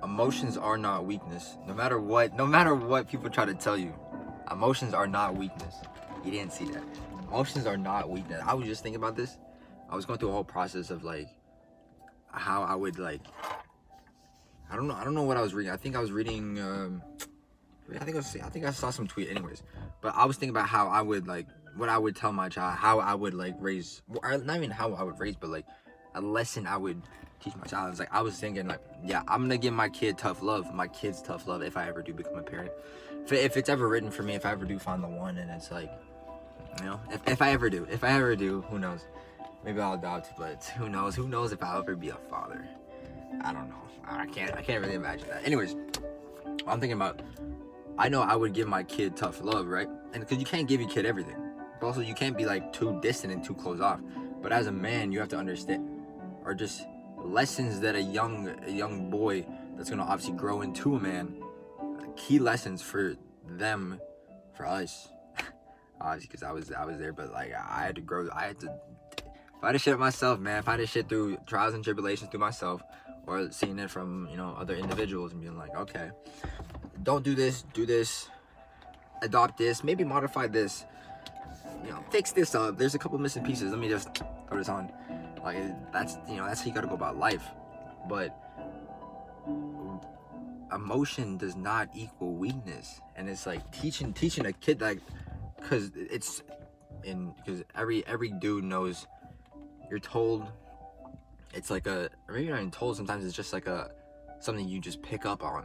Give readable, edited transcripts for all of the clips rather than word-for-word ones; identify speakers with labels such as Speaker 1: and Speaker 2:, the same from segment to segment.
Speaker 1: emotions are not weakness. No matter what people try to tell you, emotions are not weakness. You didn't see that. Emotions are not weakness. I was just thinking about this. I was going through a whole process of like how I would like. I don't know what I was reading. I think I was reading. I think I saw some tweet. Anyways, but I was thinking about how I would like what I would tell my child, how I would like raise, or not even how I would raise, but like a lesson I would teach my child. It's like I was thinking like, yeah, I'm gonna give my kid tough love, my kids tough love if I ever do become a parent. If it's ever written for me, if I ever do find the one, and it's like, you know, if I ever do, who knows? Maybe I'll adopt, but who knows? Who knows if I'll ever be a father? I don't know. I can't really imagine that. Anyways, I'm thinking about. I know I would give my kid tough love, right? And because you can't give your kid everything, but also you can't be like too distant and too closed off. But as a man, you have to understand, or just lessons that a young boy that's gonna obviously grow into a man, key lessons for them, for us, obviously because I was there, but like I had to grow. I had to fight the shit up myself, man. Fight the shit through trials and tribulations through myself, or seeing it from other individuals and being like, okay, don't do this, adopt this, maybe modify this, fix this up. There's a couple missing pieces. Let me just throw this on. Like that's how you gotta go about life. But emotion does not equal weakness, and it's like teaching a kid, like, because every dude knows. You're told it's like or maybe not even told. Sometimes it's just like something you just pick up on.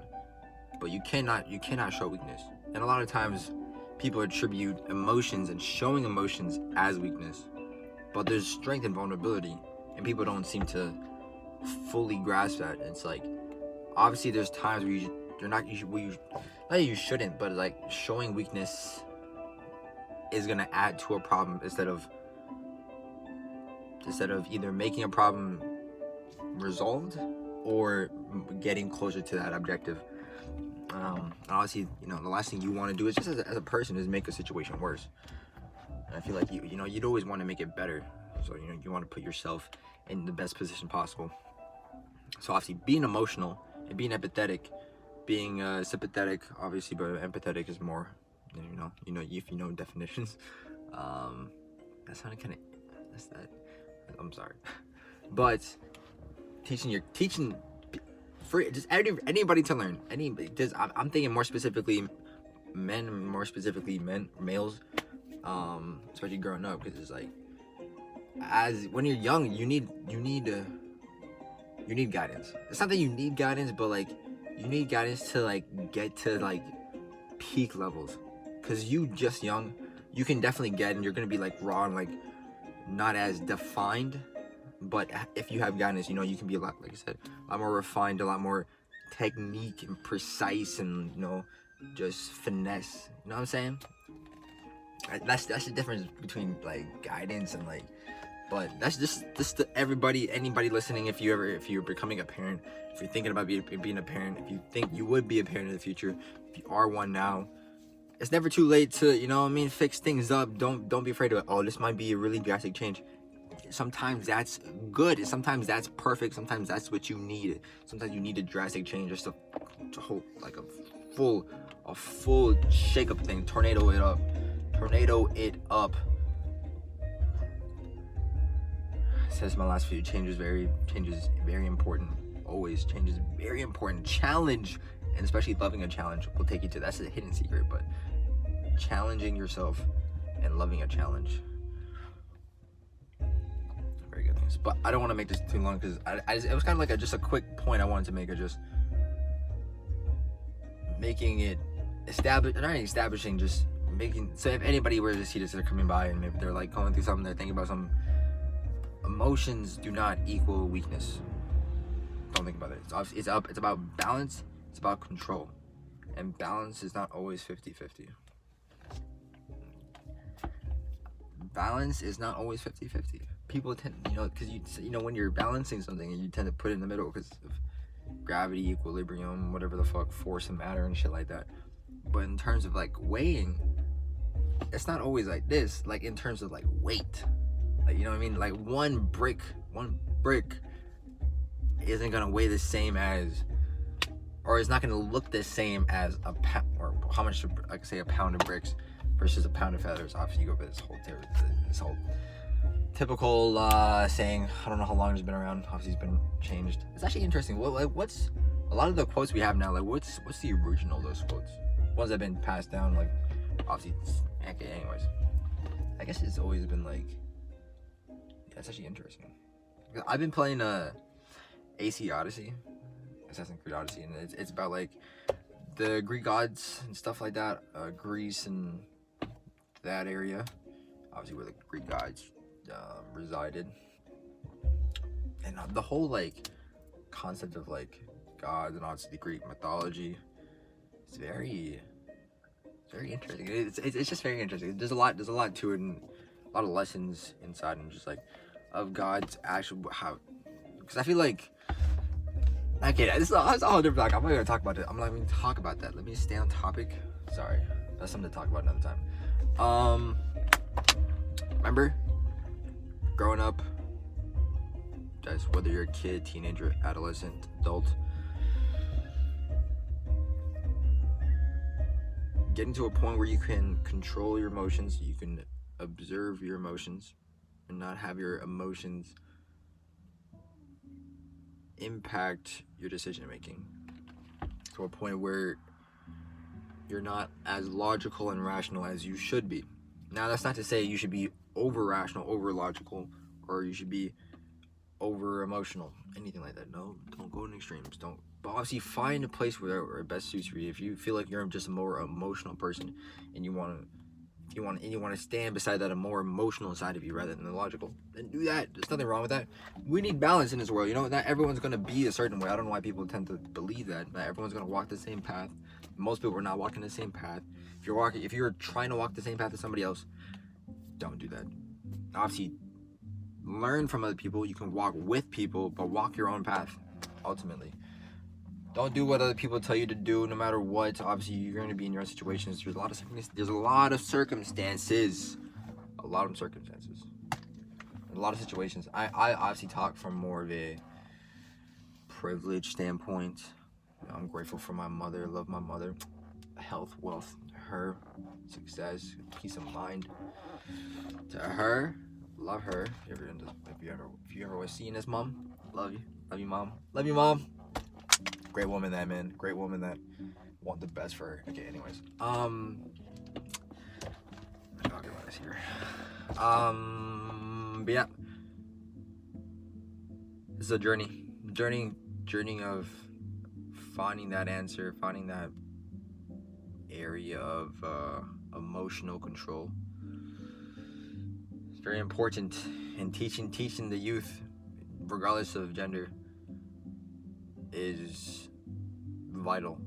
Speaker 1: But you cannot show weakness. And a lot of times people attribute emotions and showing emotions as weakness. But there's strength and vulnerability, and people don't seem to fully grasp that. It's like, obviously there's times where you shouldn't, but like showing weakness is gonna add to a problem instead of either making a problem resolved or getting closer to that objective. And obviously, the last thing you want to do is just as a person is make a situation worse. And I feel like you'd always want to make it better. So you want to put yourself in the best position possible. So obviously, being emotional and being empathetic, being sympathetic, obviously, but empathetic is more. If you know definitions. That sounded kind of. That's that. I'm sorry, but teaching for just anybody to learn. I'm thinking more specifically males, especially growing up, because it's like, as when you're young, you need guidance. It's not that you need guidance, but like you need guidance to like get to like peak levels, because you just young, you can definitely get, and you're gonna be like raw and like not as defined. But if you have guidance, you can be a lot, like I said, a lot more refined, a lot more technique and precise, and just finesse. You know what I'm saying? That's the difference between like guidance and like. But that's just anybody listening. If you're becoming a parent, if you're thinking about being a parent, if you think you would be a parent in the future, if you are one now, it's never too late to fix things up. Don't be afraid of it. Oh, this might be a really drastic change. Sometimes that's good. Sometimes that's perfect. Sometimes that's what you need. Sometimes you need a drastic change, just to hold like a full shake up thing. Tornado it up. Says my last few changes very important. Always change is very important. Challenge, and especially loving a challenge, will take you to, that's a hidden secret, but challenging yourself and loving a challenge, very good things. But I don't want to make this too long, because it was kind of like just a quick point I wanted to make, of just making it establishing, just making, so if anybody were to see this, they're coming by and maybe they're like going through something, they're thinking about something, emotions do not equal weakness. Don't think about it. It's about balance. It's about control, and balance is not always 50-50. Balance is not always 50-50. People tend, because when you're balancing something, you tend to put it in the middle because of gravity, equilibrium, whatever the fuck, force and matter and shit like that. But in terms of like weighing, it's not always like this. Like in terms of like weight, like, you know what I mean? Like one brick isn't gonna weigh the same as or it's not gonna look the same as a pound, or how much, like say, a pound of bricks versus a pound of feathers. Obviously, you go by this whole typical saying. I don't know how long it's been around. Obviously, it's been changed. It's actually interesting. What's a lot of the quotes we have now? Like, what's the original of those quotes? Ones that have been passed down, like obviously. Okay, anyways, I guess it's always been like, yeah, it's actually interesting. I've been playing AC Odyssey, Assassin's Creed Odyssey, and it's about like the Greek gods and stuff like that, Greece and that area, obviously where the Greek gods resided, and the whole like concept of like gods and obviously the Greek mythology. It's very interesting. It's just very interesting. There's a lot to it, and a lot of lessons inside, and just like of God's actual how. Because I feel like, okay, this is a whole different topic. I'm not gonna talk about it. I'm not even talk about that. Let me stay on topic. Sorry, that's something to talk about another time. Remember, growing up, guys, whether you're a kid, teenager, adolescent, adult, getting to a point where you can control your emotions, you can observe your emotions, and not have your emotions impact your decision making, to a point where you're not as logical and rational as you should be. Now, that's not to say you should be over rational, over logical, or you should be over emotional, anything like that. No, don't go in extremes. Don't. But obviously, find a place where it best suits you. If you feel like you're just a more emotional person, and you want to stand beside that a more emotional side of you rather than the logical, then do that. There's nothing wrong with that. We need balance in this world. You know, not everyone's gonna be a certain way. I don't know why people tend to believe that. Not everyone's gonna walk the same path. Most people are not walking the same path. If you're trying to walk the same path as somebody else, don't do that. Obviously, learn from other people. You can walk with people, but walk your own path. Ultimately, don't do what other people tell you to do, no matter what. Obviously, you're going to be in your own situations. There's a lot of circumstances. A lot of situations. I obviously talk from more of a privileged standpoint. I'm grateful for my mother. Love my mother. Health, wealth, her success, peace of mind. To her, love her. If you ever was seeing this, mom, love you, mom. Great woman, that man. Great woman that want the best for her. Okay, anyways, I'll get about this here. But yeah, this is a journey of finding that answer, finding that area of emotional control. It's very important, and teaching the youth, regardless of gender, is vital.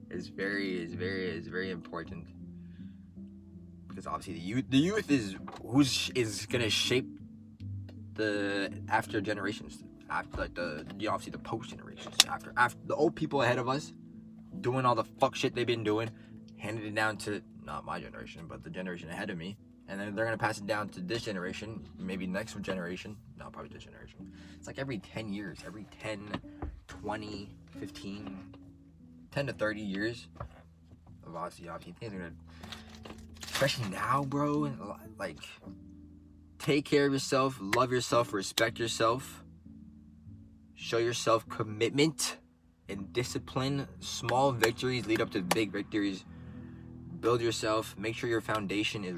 Speaker 1: It's very important, because obviously the youth is who's gonna shape the after generations, after like obviously the post generations, after the old people ahead of us doing all the fuck shit they've been doing, handed it down to not my generation but the generation ahead of me, and then they're gonna pass it down to this generation, maybe next generation, no, probably this generation. It's like every 10 years, every 10, 20, 15, 10 to 30 years of obviously things are gonna, especially now, bro, like, take care of yourself, love yourself, respect yourself, show yourself commitment and discipline. Small victories lead up to big victories. Build yourself. Make sure your foundation is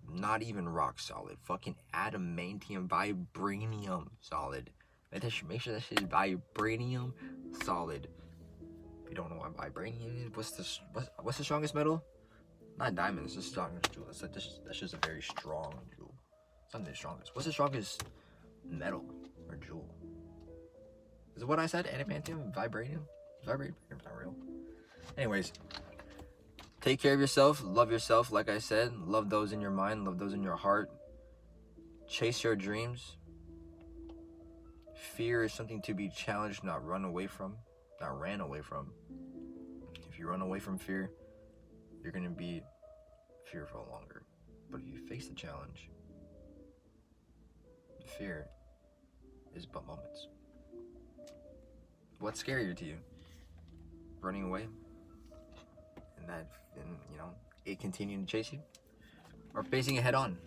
Speaker 1: not even rock solid. Fucking adamantium, vibranium solid. Make sure that shit is vibranium solid. If you don't know what vibranium is, what's the strongest metal? Not diamond, it's the strongest jewel. That's just a very strong jewel. Something strongest. What's the strongest metal or jewel? Is it what I said? Adamantium? Vibranium? Vibranium's not real. Anyways, take care of yourself. Love yourself, like I said. Love those in your mind. Love those in your heart. Chase your dreams. Fear is something to be challenged, not run away from. Not ran away from. If you run away from fear, you're going to be fearful longer. But if you face the challenge, fear is but moments. What's scarier to you? running away, and you know, it continuing to chase you, or facing it head on.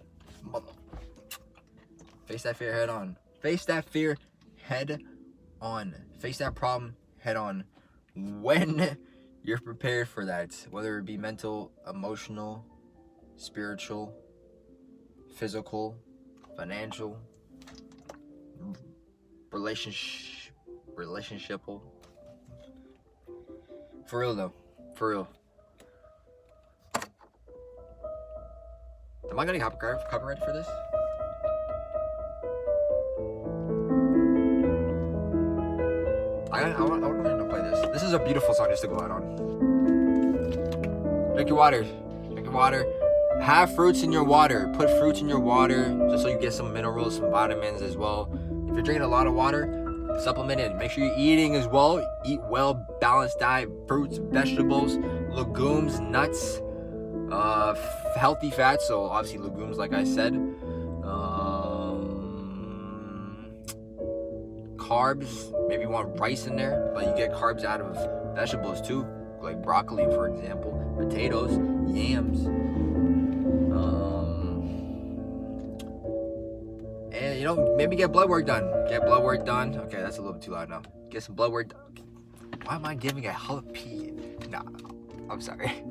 Speaker 1: Face that fear head on. Face that fear head on. Face that problem head on. When you're prepared for that, whether it be mental, emotional, spiritual, physical, financial, relationshipal. For real though. For real. Am I getting copyrighted for this? I want to play this. This is a beautiful song just to go out on. Drink your water. Drink your water. Have fruits in your water. Put fruits in your water just so you get some minerals, some vitamins as well. If you're drinking a lot of water, supplement it. Make sure you're eating as well. Eat well, balanced diet, fruits, vegetables, legumes, nuts, healthy fats. So obviously legumes, like I said. Carbs, maybe you want rice in there, but you get carbs out of vegetables too, like broccoli, for example, potatoes, yams, and you know, maybe get blood work done. Okay, that's a little bit too loud now. Get some blood work done. Why am I giving a jalapeno? Nah, I'm sorry.